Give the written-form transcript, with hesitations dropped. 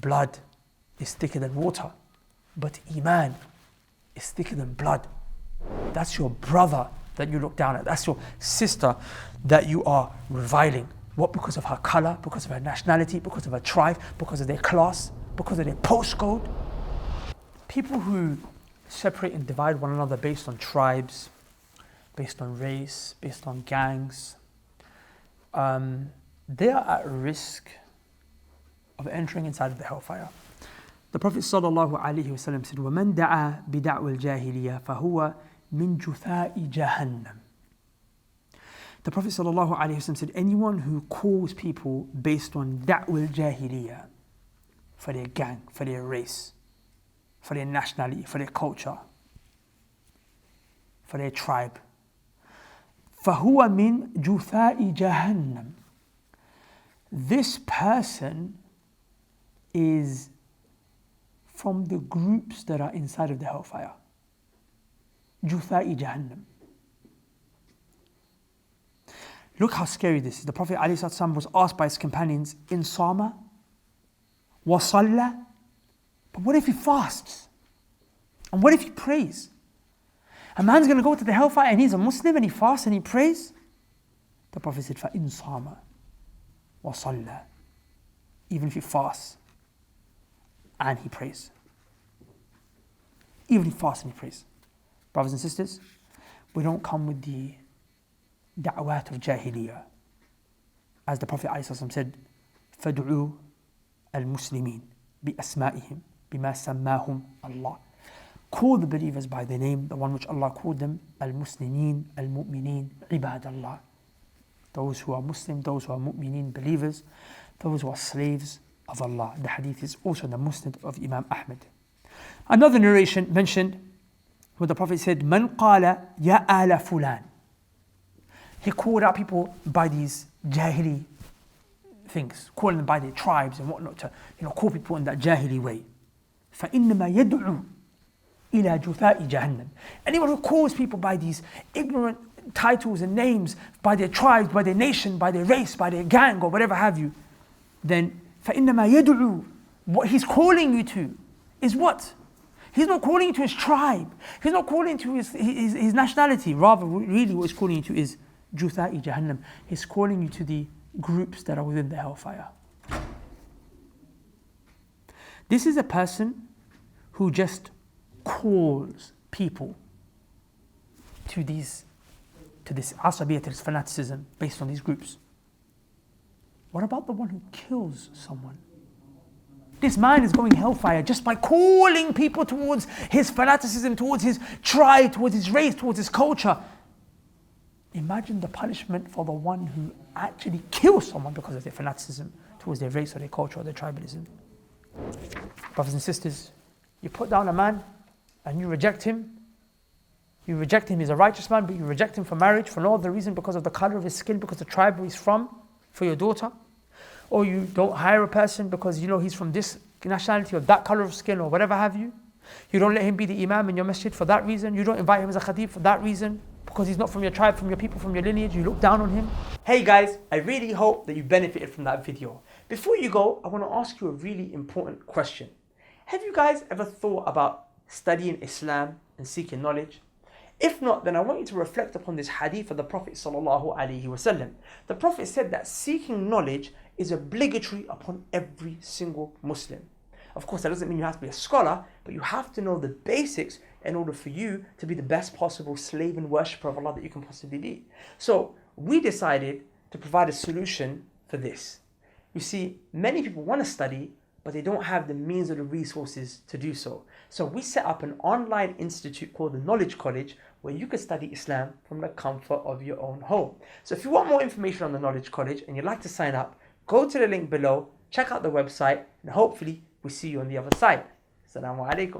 blood is thicker than water, but Iman is thicker than blood. That's your brother that you look down at. That's your sister that you are reviling. What? Because of her color, because of her nationality, because of her tribe, because of their class, because of their postcode. People who separate and divide one another based on tribes, based on race, based on gangs, they are at risk of entering inside of the hellfire. The Prophet ﷺ said, وَمَنْ دَعَى بِدَعْوَ الْجَاهِلِيَّةِ فَهُوَ مِنْ جُثَاءِ جَهَنَّمٍ. The Prophet ﷺ said, anyone who calls people based on da'wal jahiliyyah, for their gang, for their race, for their nationality, for their culture, for their tribe, فَهُوَ مِنْ جُثَاءِ جَهَنَّمٍ. This person is from the groups that are inside of the hellfire. Jutha'i Jahannam. Look how scary this is. The Prophet ﷺ was asked by his companions, in Sama, wa salla. But what if he fasts? And what if he prays? A man's going to go to the hellfire and he's a Muslim and he fasts and he prays? The Prophet said, fa in Sama wa salla. Even if he fasts and he prays. Even if he fasts and he prays. Brothers and sisters, we don't come with the da'wat of jahiliyyah. As the Prophet ﷺ said, فَدْعُوا الْمُسْلِمِينَ بِأَسْمَائِهِمْ بِمَا سَمَّاهُمْ اللَّهِ. Call the believers by their name, the one which Allah called them, al-Muslimin, al-Mu'minin, ibad Allah. Those who are Muslim, those who are Mu'minin, believers, those who are slaves of Allah. The hadith is also in the Musnad of Imam Ahmad. Another narration mentioned where the Prophet said, Man qala ya ala fulan. He called out people by these jahili things, calling them by their tribes and whatnot, to call people in that jahili way. فَإِنَّمَا يَدْعُو إِلَى جُثَاءِ جَهَنَّمٍ. Anyone who calls people by these ignorant titles and names, by their tribes, by their nation, by their race, by their gang or whatever have you, then فَإِنَّمَا يَدْعُو. What he's calling you to is what? He's not calling you to his tribe. He's not calling you to his nationality. Rather, really what he's calling you to is Jutha'i Jahannam. He's calling you to the groups that are within the hellfire. This is a person who just calls people to this asabiyat, this fanaticism based on these groups. What about the one who kills someone? This man is going hellfire just by calling people towards his fanaticism, towards his tribe, towards his race, towards his culture. Imagine the punishment for the one who actually kills someone because of their fanaticism, towards their race or their culture or their tribalism. Brothers and sisters, you put down a man and you reject him. You reject him, he's a righteous man, but you reject him for marriage for no other reason, because of the color of his skin, because of the tribe where he's from, for your daughter. Or you don't hire a person because he's from this nationality or that color of skin or whatever have you. You don't let him be the imam in your masjid for that reason. You don't invite him as a khatib for that reason, because he's not from your tribe, from your people, from your lineage. You look down on him. Hey guys, I really hope that you benefited from that video. Before you go, I want to ask you a really important question. Have you guys ever thought about studying Islam and seeking knowledge? If not, then I want you to reflect upon this hadith of the Prophet ﷺ. The Prophet said that seeking knowledge is obligatory upon every single Muslim. Of course, that doesn't mean you have to be a scholar, but you have to know the basics in order for you to be the best possible slave and worshipper of Allah that you can possibly be. So we decided to provide a solution for this. You see, many people want to study, but they don't have the means or the resources to do so. So we set up an online institute called the Knowledge College, where you can study Islam from the comfort of your own home. So if you want more information on the Knowledge College and you'd like to sign up, go to the link below, check out the website, and hopefully we'll see you on the other side. Assalamu alaikum.